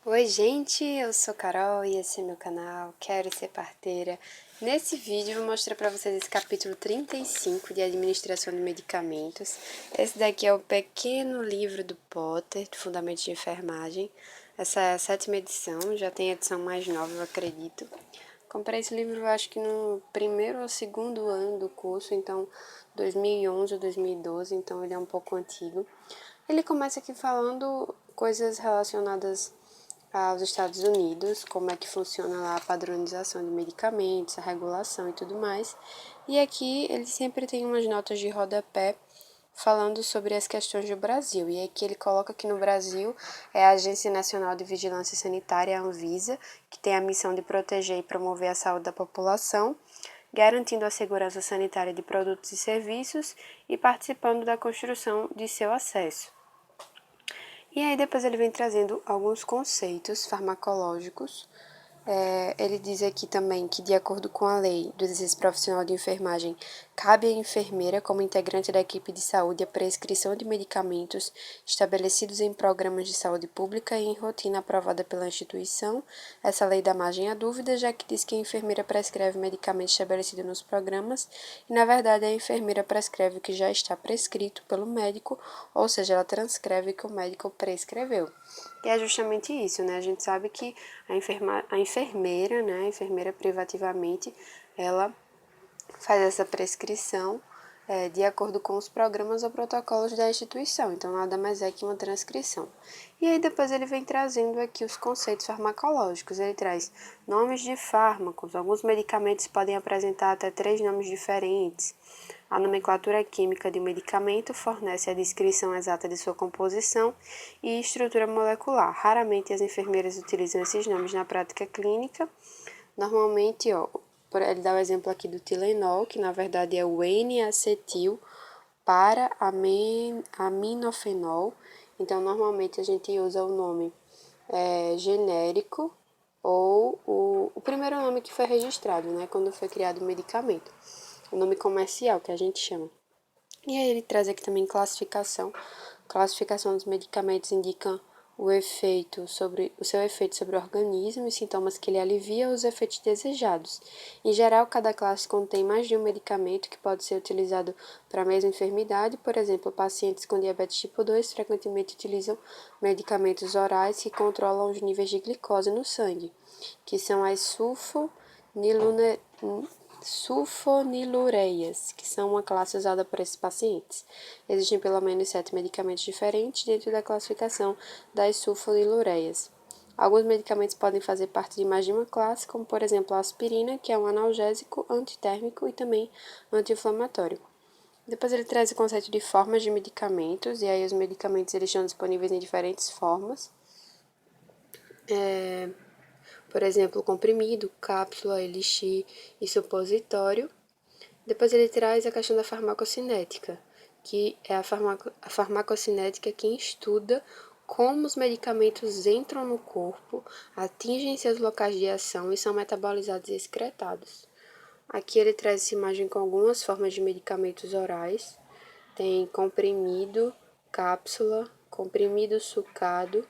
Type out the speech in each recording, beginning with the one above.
Oi gente, eu sou Carol e esse é meu canal Quero Ser Parteira. Nesse vídeo eu vou mostrar para vocês esse capítulo 35 de Administração de Medicamentos. Esse daqui é o pequeno livro do Potter, de Fundamentos de Enfermagem. Essa é a 7ª edição, já tem edição mais nova, eu acredito. Comprei esse livro, eu acho que no primeiro ou segundo ano do curso, então 2011 ou 2012, então ele é um pouco antigo. Ele começa aqui falando coisas relacionadas aos Estados Unidos, como é que funciona lá a padronização de medicamentos, a regulação e tudo mais. E aqui ele sempre tem umas notas de rodapé falando sobre as questões do Brasil. E aqui ele coloca que no Brasil é a Agência Nacional de Vigilância Sanitária, a Anvisa, que tem a missão de proteger e promover a saúde da população, garantindo a segurança sanitária de produtos e serviços e participando da construção de seu acesso. E aí depois ele vem trazendo alguns conceitos farmacológicos. Ele diz aqui também que, de acordo com a lei do exercício profissional de enfermagem, cabe à enfermeira, como integrante da equipe de saúde, a prescrição de medicamentos estabelecidos em programas de saúde pública e em rotina aprovada pela instituição. Essa lei dá margem à dúvida, já que diz que a enfermeira prescreve medicamento estabelecido nos programas e, na verdade, a enfermeira prescreve o que já está prescrito pelo médico, ou seja, ela transcreve o que o médico prescreveu. E é justamente isso, né? A gente sabe que a enfermeira, né? A enfermeira privativamente, ela faz essa prescrição de acordo com os programas ou protocolos da instituição. Então, nada mais é que uma transcrição. E aí, depois ele vem trazendo aqui os conceitos farmacológicos. Ele traz nomes de fármacos. Alguns medicamentos podem apresentar até 3 nomes diferentes. A nomenclatura química de um medicamento fornece a descrição exata de sua composição e estrutura molecular. Raramente as enfermeiras utilizam esses nomes na prática clínica. Normalmente, ele dá o exemplo aqui do Tilenol, que na verdade é o N-acetil para aminofenol. Então, normalmente a gente usa o nome genérico ou o primeiro nome que foi registrado, né, quando foi criado o medicamento. O nome comercial, que a gente chama. E aí ele traz aqui também classificação. Classificação dos medicamentos indica o seu efeito sobre o organismo e sintomas que ele alivia os efeitos desejados. Em geral, cada classe contém mais de um medicamento que pode ser utilizado para a mesma enfermidade. Por exemplo, pacientes com diabetes tipo 2 frequentemente utilizam medicamentos orais que controlam os níveis de glicose no sangue, que são as sulfonilureias, que são uma classe usada por esses pacientes. Existem pelo menos 7 medicamentos diferentes dentro da classificação das sulfonilureias. Alguns medicamentos podem fazer parte de mais de uma classe, como por exemplo a aspirina, que é um analgésico, antitérmico e também anti-inflamatório. Depois ele traz o conceito de formas de medicamentos, e aí os medicamentos eles estão disponíveis em diferentes formas. Por exemplo, comprimido, cápsula, elixir e supositório. Depois ele traz a questão da farmacocinética, que é a farmacocinética que estuda como os medicamentos entram no corpo, atingem seus locais de ação e são metabolizados e excretados. Aqui ele traz essa imagem com algumas formas de medicamentos orais. Tem comprimido, cápsula, comprimido sucado,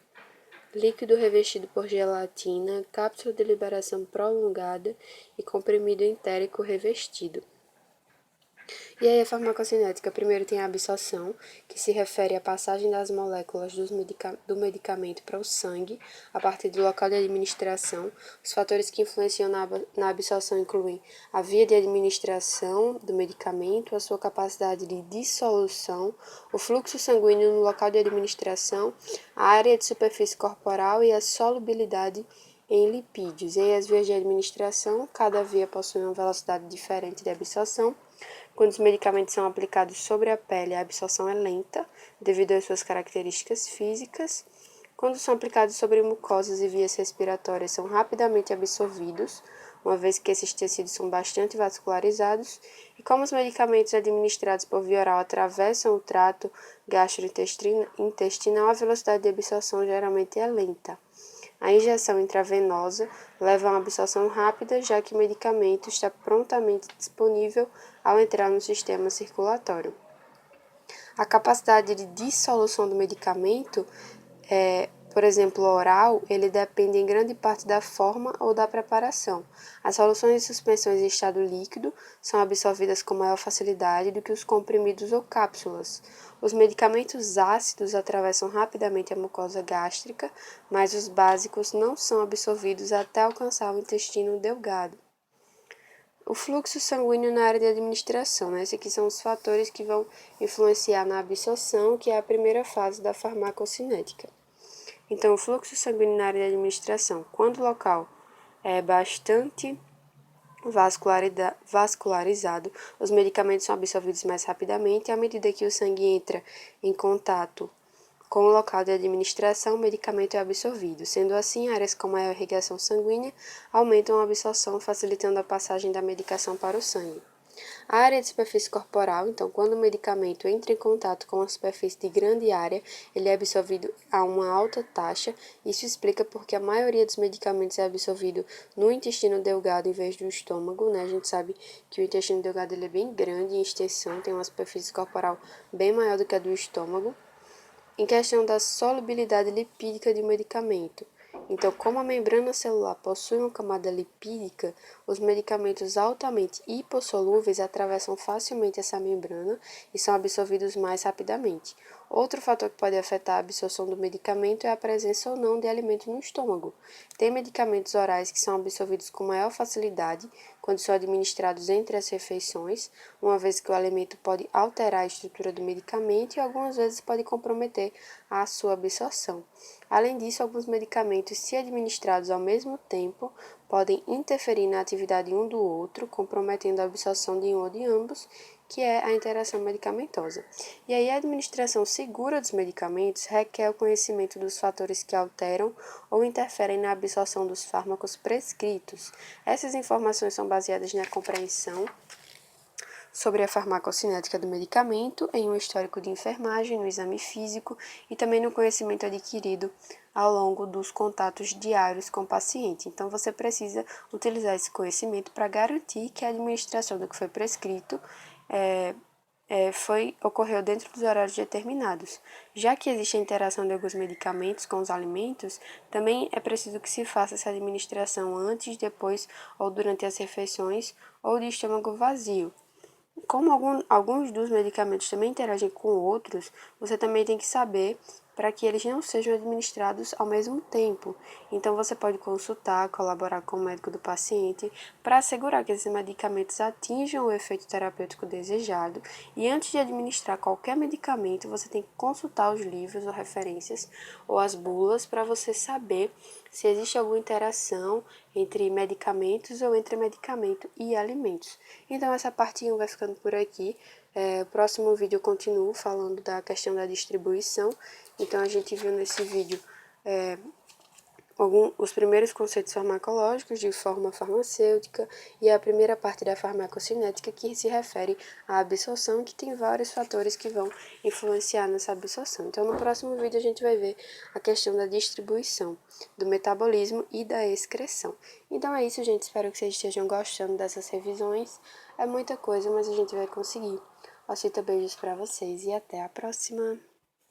líquido revestido por gelatina, cápsula de liberação prolongada e comprimido entérico revestido. E aí a farmacocinética primeiro tem a absorção, que se refere à passagem das moléculas do medicamento para o sangue, a partir do local de administração. Os fatores que influenciam na absorção incluem a via de administração do medicamento, a sua capacidade de dissolução, o fluxo sanguíneo no local de administração, a área de superfície corporal e a solubilidade em lipídios. E aí as vias de administração, cada via possui uma velocidade diferente de absorção. Quando os medicamentos são aplicados sobre a pele, a absorção é lenta, devido às suas características físicas. Quando são aplicados sobre mucosas e vias respiratórias, são rapidamente absorvidos, uma vez que esses tecidos são bastante vascularizados. E como os medicamentos administrados por via oral atravessam o trato gastrointestinal, a velocidade de absorção geralmente é lenta. A injeção intravenosa leva a uma absorção rápida, já que o medicamento está prontamente disponível ao entrar no sistema circulatório. A capacidade de dissolução do medicamento por exemplo, o oral, ele depende em grande parte da forma ou da preparação. As soluções de suspensões em estado líquido são absorvidas com maior facilidade do que os comprimidos ou cápsulas. Os medicamentos ácidos atravessam rapidamente a mucosa gástrica, mas os básicos não são absorvidos até alcançar o intestino delgado. O fluxo sanguíneo na área de administração, né? Esses aqui são os fatores que vão influenciar na absorção, que é a primeira fase da farmacocinética. Então, o fluxo sanguíneo na área de administração, quando o local é bastante vascularizado, os medicamentos são absorvidos mais rapidamente, e à medida que o sangue entra em contato com o local de administração, o medicamento é absorvido. Sendo assim, áreas com maior irrigação sanguínea aumentam a absorção, facilitando a passagem da medicação para o sangue. A área de superfície corporal, então, quando o medicamento entra em contato com uma superfície de grande área, ele é absorvido a uma alta taxa. Isso explica porque a maioria dos medicamentos é absorvido no intestino delgado em vez do estômago, né? A gente sabe que o intestino delgado ele é bem grande em extensão, tem uma superfície corporal bem maior do que a do estômago. Em questão da solubilidade lipídica de um medicamento. Então, como a membrana celular possui uma camada lipídica, os medicamentos altamente hipossolúveis atravessam facilmente essa membrana e são absorvidos mais rapidamente. Outro fator que pode afetar a absorção do medicamento é a presença ou não de alimento no estômago. Tem medicamentos orais que são absorvidos com maior facilidade quando são administrados entre as refeições, uma vez que o alimento pode alterar a estrutura do medicamento e algumas vezes pode comprometer a sua absorção. Além disso, alguns medicamentos, se administrados ao mesmo tempo, podem interferir na atividade um do outro, comprometendo a absorção de um ou de ambos, que é a interação medicamentosa. E aí, a administração segura dos medicamentos requer o conhecimento dos fatores que alteram ou interferem na absorção dos fármacos prescritos. Essas informações são baseadas na compreensão sobre a farmacocinética do medicamento, em um histórico de enfermagem, no exame físico e também no conhecimento adquirido ao longo dos contatos diários com o paciente. Então, você precisa utilizar esse conhecimento para garantir que a administração do que foi prescrito ocorreu dentro dos horários determinados. Já que existe a interação de alguns medicamentos com os alimentos, também é preciso que se faça essa administração antes, depois ou durante as refeições ou de estômago vazio. Como alguns dos medicamentos também interagem com outros, você também tem que saber para que eles não sejam administrados ao mesmo tempo. Então, você pode consultar, colaborar com o médico do paciente para assegurar que esses medicamentos atinjam o efeito terapêutico desejado. E antes de administrar qualquer medicamento, você tem que consultar os livros ou referências ou as bulas para você saber se existe alguma interação entre medicamentos ou entre medicamento e alimentos. Então, essa parte 1 vai ficando por aqui. O próximo vídeo eu continuo falando da questão da distribuição. Então, a gente viu nesse vídeo os primeiros conceitos farmacológicos de forma farmacêutica e a primeira parte da farmacocinética que se refere à absorção, que tem vários fatores que vão influenciar nessa absorção. Então, no próximo vídeo a gente vai ver a questão da distribuição, do metabolismo e da excreção. Então é isso, gente. Espero que vocês estejam gostando dessas revisões. É muita coisa, mas a gente vai conseguir. Beijos para vocês e até a próxima!